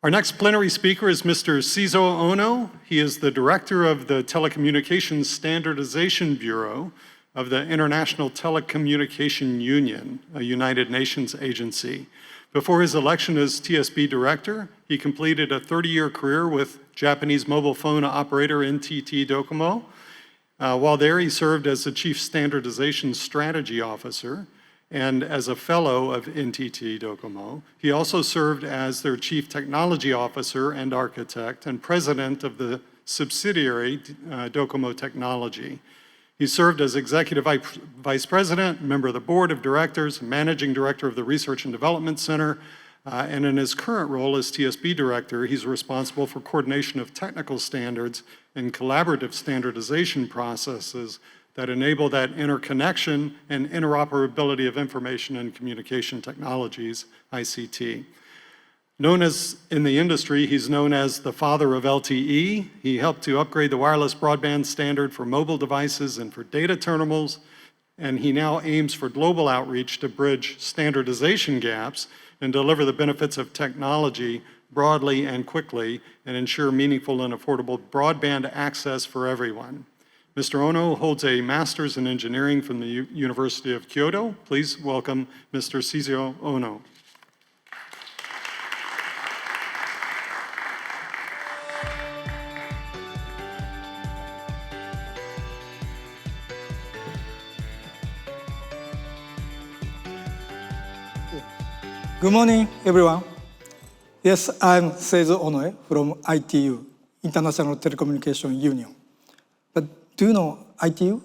Our next plenary speaker is Mr. Seizo Onoe. He is the Director of the Telecommunication Standardization Bureau of the International Telecommunication Union, a United Nations agency. Before his election as TSB Director, he completed a 30-year career with Japanese mobile phone operator NTT Docomo. While there, he served as the Chief Standardization Strategy Officer and as a Fellow of NTT Docomo. He also served as their Chief Technology Officer and Architect and President of the subsidiary DOCOMO Technology. He served as Executive Vice President, member of the Board of Directors, Managing Director of the Research and Development Center, and in his current role as TSB Director, he's responsible for coordination of technical standards and collaborative standardization processes that enable that interconnection and interoperability of information and communication technologies, ICT. Known as, in the industry, he's known as the father of LTE. He helped to upgrade the wireless broadband standard for mobile devices and for data terminals, and he now aims for global outreach to bridge standardization gaps and deliver the benefits of technology broadly and quickly and ensure meaningful and affordable broadband access for everyone. Mr. Onoe holds a master's in engineering from the University of Kyoto. Please welcome Mr. Seizo Onoe. Good morning, everyone. Yes, I'm Seizo Onoe from ITU, International Telecommunication Union. But do you know ITU?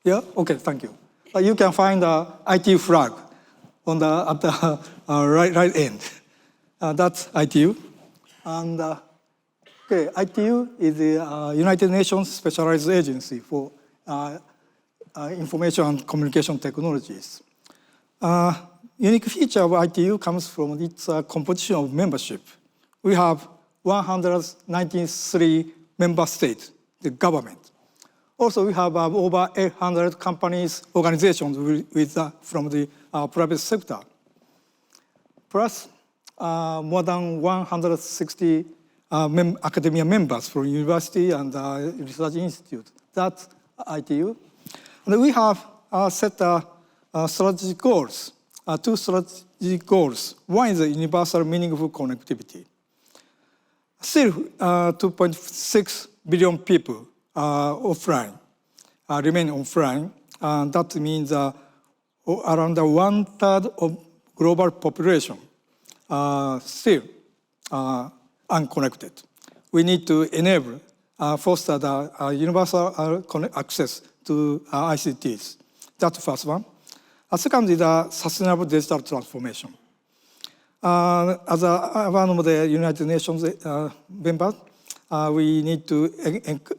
Yeah? Okay, thank you. You can find the ITU flag on at the right end. That's ITU. And okay, ITU is the United Nations specialized agency for information and communication technologies. Unique feature of ITU comes from its composition of membership. We have 193 member states, the government. Also, we have over 800 companies, organizations from the private sector. Plus, more than 160 academia members from university and research institute. That's ITU. And we have set strategic goals. Two strategic goals. One is universal meaningful connectivity. Still, 2.6 billion people offline, remain offline. That means around 1/3 of global population still unconnected. We need to enable, foster the universal access to ICTs. That's the first one. Second is sustainable digital transformation. As one of the United Nations members, we need to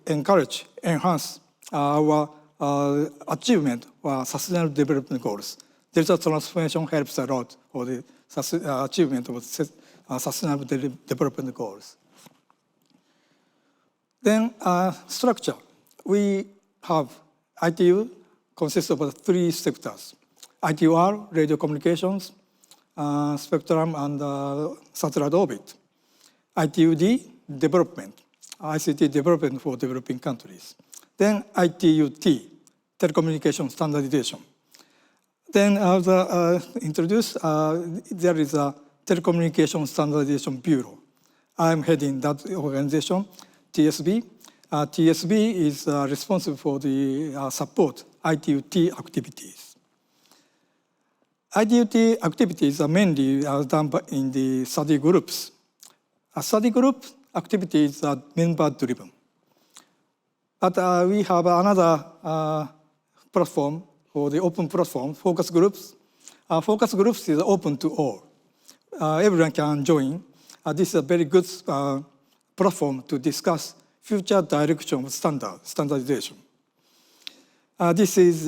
encourage, enhance our achievement of sustainable development goals. Digital transformation helps a lot for the achievement of sustainable development goals. Then structure. We have ITU consists of 3 sectors. ITUR, radio communications, spectrum, and satellite orbit. ITUD, development, ICT development for developing countries. Then ITUT, telecommunication standardization. Then as introduced, there is a Telecommunication Standardization Bureau. I'm heading that organization, TSB. TSB is responsible for the support ITUT activities. ITUT activities are mainly done in the study groups. Study group activities are member-driven. But we have another platform, for the open platform, focus groups. Focus groups is open to all. Everyone can join. This is a very good platform to discuss future direction of standardization. This is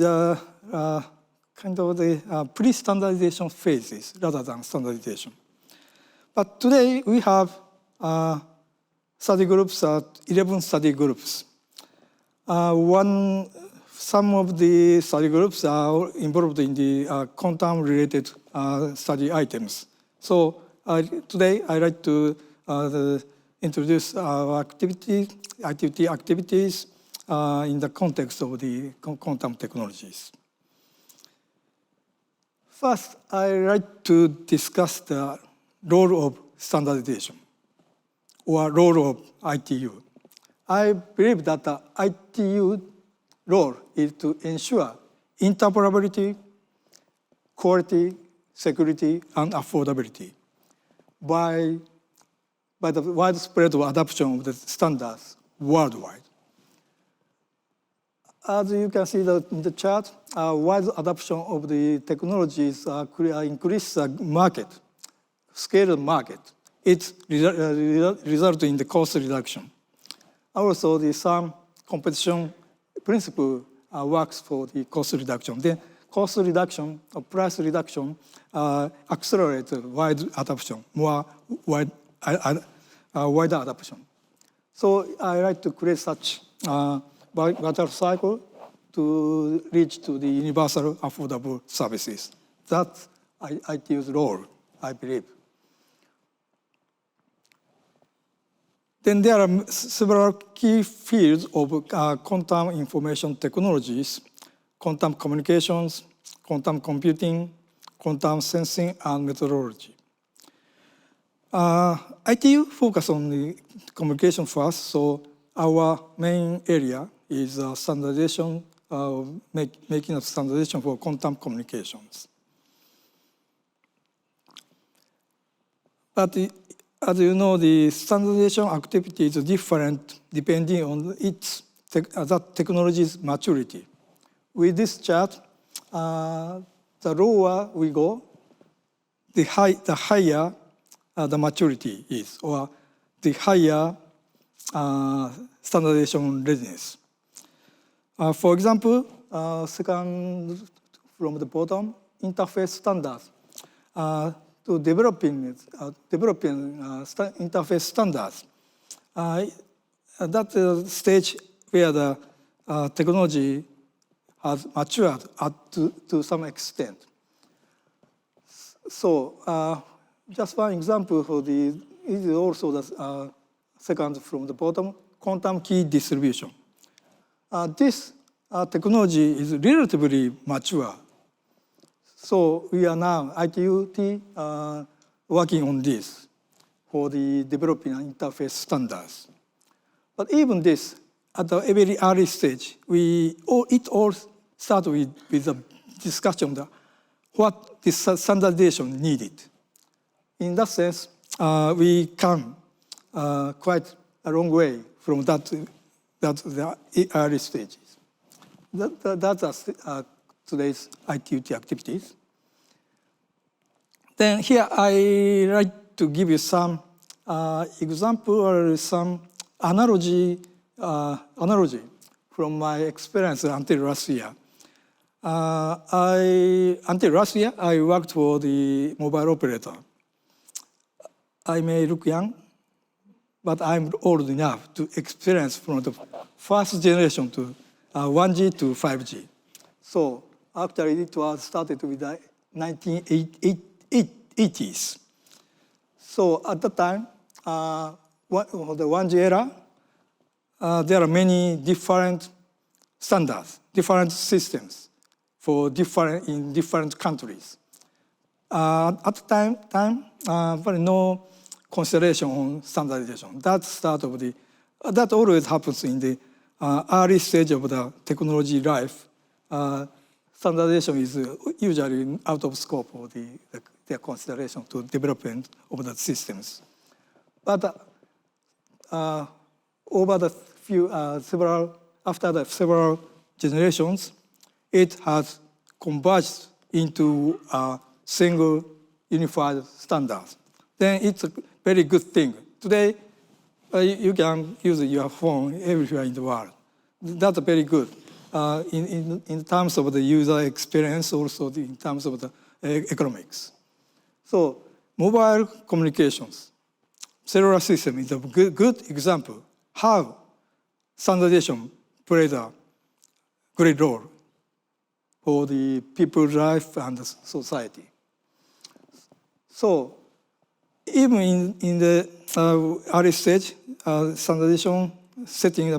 kind of the pre-standardization phases rather than standardization. But today we have study groups, 11 study groups. Some of the study groups are involved in the quantum-related study items. So today I'd like to introduce our activities in the context of the quantum technologies. First, I'd like to discuss the role of standardization or role of ITU. I believe that the ITU role is to ensure interoperability, quality, security, and affordability by the widespread adoption of the standards worldwide. As you can see in the chart, wide adoption of the technologies increase the market, scale of market. It results in the cost reduction. Also, some competition principle works for the cost reduction. Then cost reduction or price reduction accelerates wide adoption, wider adoption. So I like to create such virtual cycle to reach to the universal affordable services. That's ITU's role, I believe. Then there are several key fields of quantum information technologies: quantum communications, quantum computing, quantum sensing, and methodology. ITU focus on the communication first, so our main area is standardization, making a standardization for quantum communications. But as you know, the standardization activity is different depending on that technology's maturity. With this chart, the lower we go, the higher the maturity is, or the higher standardization readiness. For example, second from the bottom, interface standards. To developing interface standards. That's the stage where the technology has matured to some extent. So just one example for is also the second from the bottom, quantum key distribution. This technology is relatively mature. So we are now, ITUT, working on this for the developing interface standards. But even this, at a very early stage, it all starts with a discussion of what this standardization needed. In that sense, we come quite a long way from the early stages. That's today's ITUT activities. Then here I like to give you some example or some analogy from my experience until last year. Until last year, I worked for the mobile operator. I may look young, but I'm old enough to experience from the first generation to 1G to 5G. So actually, it was started with the 1980s. So at the time, the 1G era, there are many different standards, different systems in different countries. At the time, very no consideration on standardization. That always happens in the early stage of the technology life. Standardization is usually out of scope of their consideration to development of the systems. But over the after the several generations, it has converged into a single unified standard. Then it's a very good thing. Today, you can use your phone everywhere in the world. That's very good. In terms of the user experience, also in terms of the economics. So mobile communications, cellular system is a good example how standardization plays a great role for the people's life and the society. So even in the early stage, standardization setting it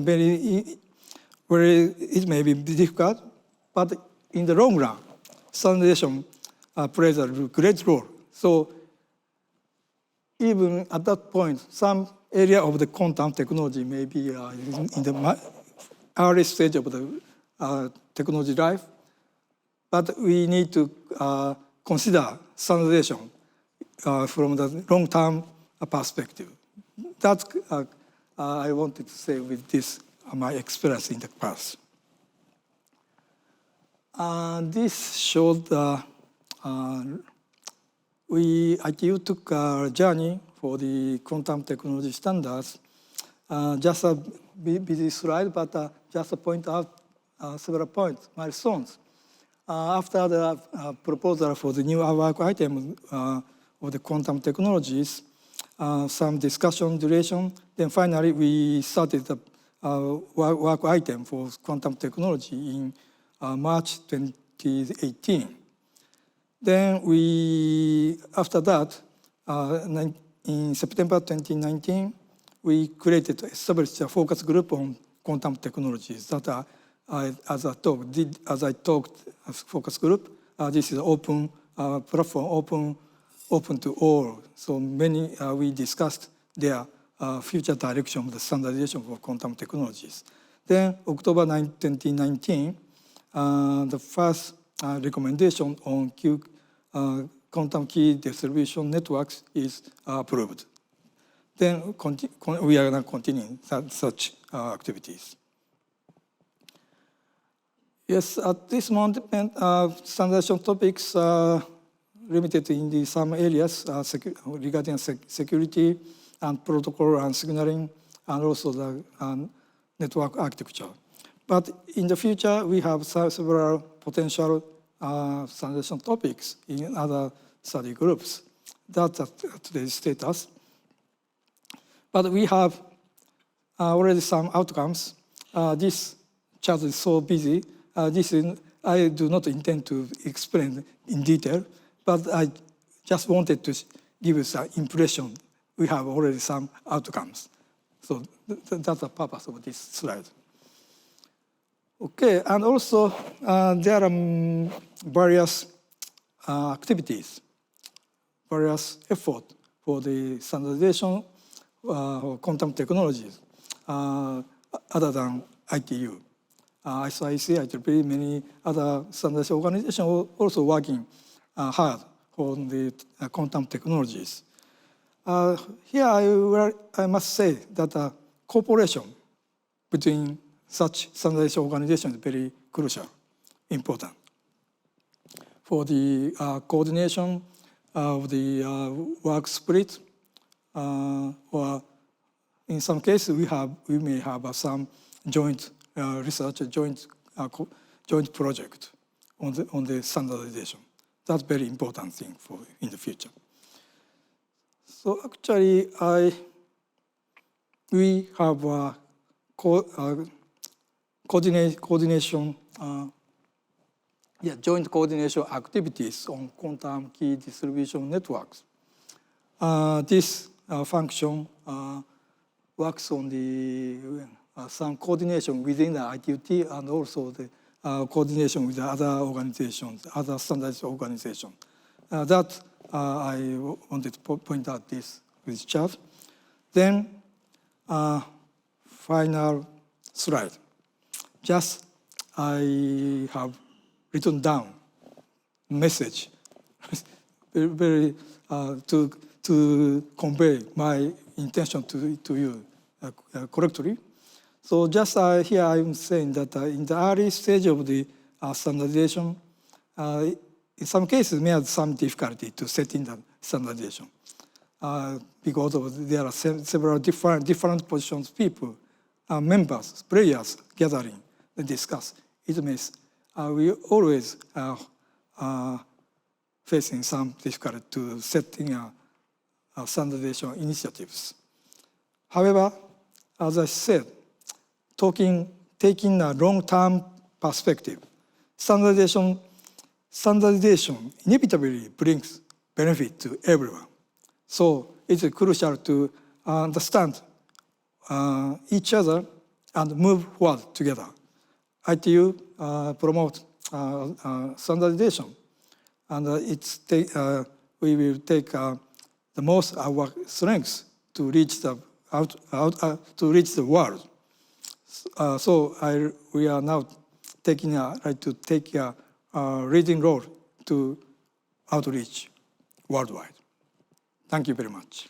may be difficult, but in the long run, standardization plays a great role. So even at that point, some area of the quantum technology may be in the early stage of the technology life, but we need to consider standardization from the long-term perspective. That's I wanted to say with this, my experience in the past. This showed ITU took a journey for the quantum technology standards. Just a busy slide, but just to point out several points, milestones. After the proposal for the new work item of the quantum technologies, some discussion duration, then finally we started the work item for quantum technology in March 2018. Then after that, in September 2019, we established a focus group on quantum technologies that as I talked, focus group, this is open platform, open to all. So we discussed their future direction of the standardization for quantum technologies. Then October 2019, the first recommendation on quantum key distribution networks is approved. Then we are now continuing such activities. Yes, at this moment, standardization topics are limited in some areas regarding security and protocol and signaling, and also the network architecture. But in the future, we have several potential standardization topics in other study groups. That's today's status. But we have already some outcomes. This chart is so busy. I do not intend to explain in detail, but I just wanted to give you some impression. We have already some outcomes. So that's the purpose of this slide. Okay, and also there are various activities, various efforts for the standardization of quantum technologies other than ITU. SIC, IEEE, many other standardization organizations are also working hard on the quantum technologies. Here I must say that cooperation between such standardization organizations is very crucial, important. For the coordination of the work split, or in some cases we may have some joint research, joint project on the standardization. That's very important thing in the future. So actually, we have joint coordination activities on quantum key distribution networks. This function works on the some coordination within the ITUT and also the coordination with the other organizations, other standardized organizations. That I wanted to point out this chart. Then final slide. Just I have written down message very to convey my intention to you correctly. So just here I'm saying that in the early stage of the standardization, in some cases we have some difficulty to set in the standardization because there are several different positions, people, members, players gathering and discuss. It means we always facing some difficulty to setting standardization initiatives. However, as I said, taking a long-term perspective, standardization inevitably brings benefit to everyone. So it's crucial to understand each other and move forward together. ITU promote standardization, and we will take the most our strengths to reach the world. So we are now taking to take a leading role to outreach worldwide. Thank you very much.